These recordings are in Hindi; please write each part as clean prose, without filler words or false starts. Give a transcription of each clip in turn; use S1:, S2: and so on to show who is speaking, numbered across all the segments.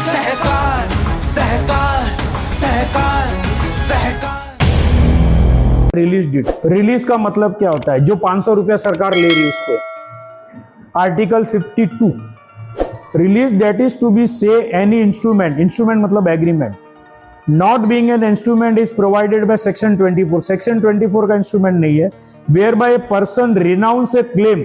S1: सहकार सहकार सहकार सहकार।
S2: रिलीज डेट, रिलीज का मतलब क्या होता है? जो 500 रुपया सरकार ले रही है उस पे article 52 release date is to be say any instrument, instrument मतलब agreement, not being an instrument is provided by section 24, section 24 का इंस्ट्रूमेंट नहीं है, where by a person renounce a claim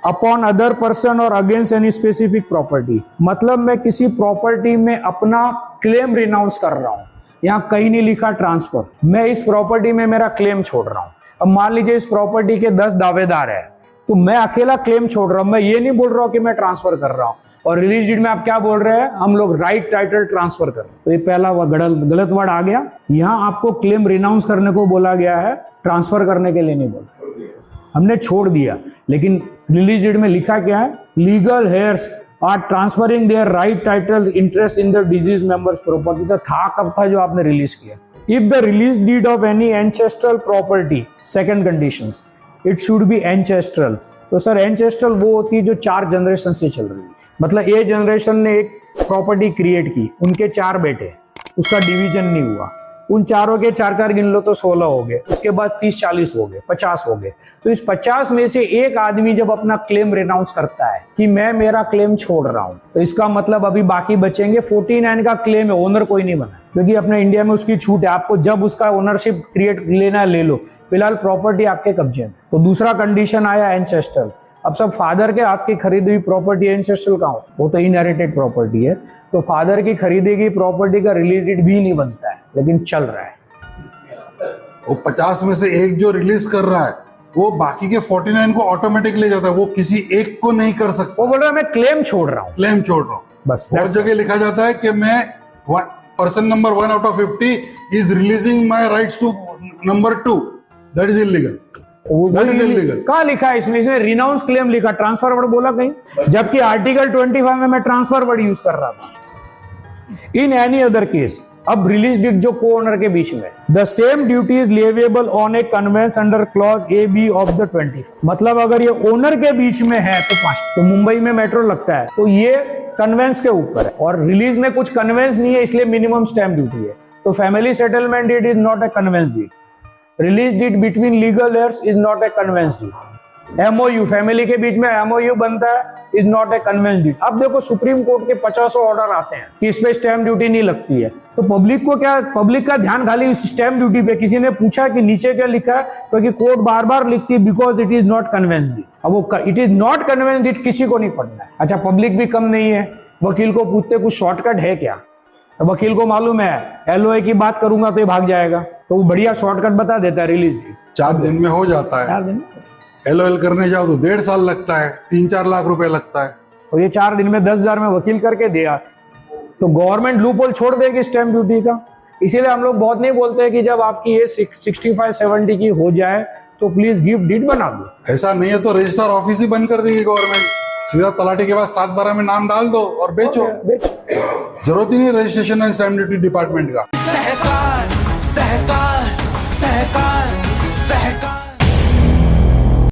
S2: upon other person और अगेंस्ट एनी स्पेसिफिक प्रॉपर्टी। मतलब मैं किसी प्रॉपर्टी में अपना क्लेम रिनाउंस कर रहा हूं, यहाँ कहीं नहीं लिखा ट्रांसफर, मैं इस प्रॉपर्टी में मेरा क्लेम छोड़ रहा हूं। अब मान लीजिए इस प्रॉपर्टी के 10 दावेदार है, तो मैं अकेला क्लेम छोड़ रहा हूं, मैं ये नहीं बोल रहा हूं कि मैं ट्रांसफर कर रहा हूं। और रिलीज डीड में आप क्या बोल रहे हैं? हम लोग राइट टाइटल ट्रांसफर कर रहे हैं। तो ये पहला गलत वर्ड आ गया। यहां आपको क्लेम रिनाउंस करने को बोला गया है, ट्रांसफर करने के लिए नहीं बोला, हमने छोड़ दिया। लेकिन रिलीज डीड में लिखा क्या है? Legal heirs are transferring their right title interest in the deceased members property. तो था कब था जो आपने रिलीज किया? If the release deed of any ancestral property, second conditions, it should be ancestral. तो सर एंसेस्ट्रल वो होती है जो 4 जनरेशन से चल रही है। मतलब ए जनरेशन ने एक प्रॉपर्टी क्रिएट की, उनके 4 बेटे, उसका डिवीजन नहीं हुआ, उन चारों के 4-4 गिन लो तो 16 हो गए, उसके बाद 30-40 हो गए, 50 हो गए। तो इस 50 में से एक आदमी जब अपना क्लेम रिनाउंस करता है कि मैं मेरा क्लेम छोड़ रहा हूं, तो इसका मतलब अभी बाकी बचेंगे 49 का क्लेम है, ओनर कोई नहीं बना, क्योंकि अपने इंडिया में उसकी छूट है, आपको जब उसका ओनरशिप क्रिएट लेना ले लो, फिलहाल प्रॉपर्टी आपके कब्जे में। तो दूसरा कंडीशन आया एंसेस्ट्रल। अब सब फादर के हाथ की खरीदी हुई प्रॉपर्टी एंसेस्ट्रल का हो, वो तो इनहेरिटेड प्रॉपर्टी है, तो फादर की खरीदी गई प्रॉपर्टी का रिलेटेड भी नहीं बनता है, लेकिन चल रहा है।
S3: वो 50 में से एक जो रिलीज कर रहा है वो बाकी के 49 को ऑटोमेटिक ले जाता है, वो किसी एक को नहीं कर सकता।
S2: वो बोल रहा है मैं क्लेम छोड़ रहा हूँ,
S3: क्लेम छोड़ रहा हूँ
S2: बस।
S3: बहुत जगह लिखा जाता है कि मैं person number 1 out of 50 is releasing my rights to number 2, that is illegal.
S2: कहाँ लिखा है इसमें? इसमें रिनाउंस क्लेम लिखा, ट्रांसफर वर्ड बोला कहीं? जबकि आर्टिकल 25 में मैं ट्रांसफर वर्ड यूज कर रहा था। इन एनी अदर केस, अब रिलीज डीड जो को ओनर के बीच में, the same duty is leviable on a conveyance under clause a b of the 20। मतलब अगर ये ओनर के बीच में है तो 5, तो मुंबई में मेट्रो लगता है तो ये कन्वेंस के ऊपर है, और रिलीज में कुछ कन्वेंस नहीं है, इसलिए मिनिमम स्टैम्प ड्यूटी है। तो family settlement deed is not a conveyance deed, release deed between legal heirs is not a conveyance deed. MOU, family के बीच में एमओयू बनता है, is not a conveyance deed. अब देखो सुप्रीम कोर्ट के 50 ऑर्डर आते हैं कि इस पे स्टैम्प ड्यूटी नहीं लगती है, तो पब्लिक को क्या, पब्लिक का ध्यान खाली इस स्टैम्प ड्यूटी पे। किसी ने पूछा कि नीचे क्या लिखा है, क्योंकि कोर्ट बार बार लिखती है because it is not conveyance deed. अब वो it is not conveyance deed किसी को नहीं पढ़ना है। अच्छा, पब्लिक भी कम नहीं है, वकील को पूछते कुछ शॉर्टकट है क्या? तो वकील को मालूम है एलओए की बात करूंगा तो ये भाग जाएगा, तो वो बढ़िया शॉर्टकट बता देता है, रिलीज डीड
S3: 4 दिन में हो जाता है।
S2: 4 दिन
S3: एलओएल करने जाओ तो 1.5 साल लगता है, 3-4 लाख रुपए लगता है,
S2: और ये 4 दिन में 10,000 में वकील करके दिया, तो गवर्नमेंट लूपहोल छोड़ देगी स्टैम्प ड्यूटी का। इसीलिए हम लोग बहुत नहीं बोलते हैं कि जब आपकी ये 65-70 की हो जाए तो प्लीज गिफ्ट डीड बना दो।
S3: ऐसा नहीं है तो रजिस्ट्रार ऑफिस ही बंद कर देगी गवर्नमेंट, सीधा तलाटी के पास 7/12 में नाम डाल दो और बेचो। जरूरत ही नहीं registration and stamp duty department का।
S1: सहकार सहकार सहकार सहकार।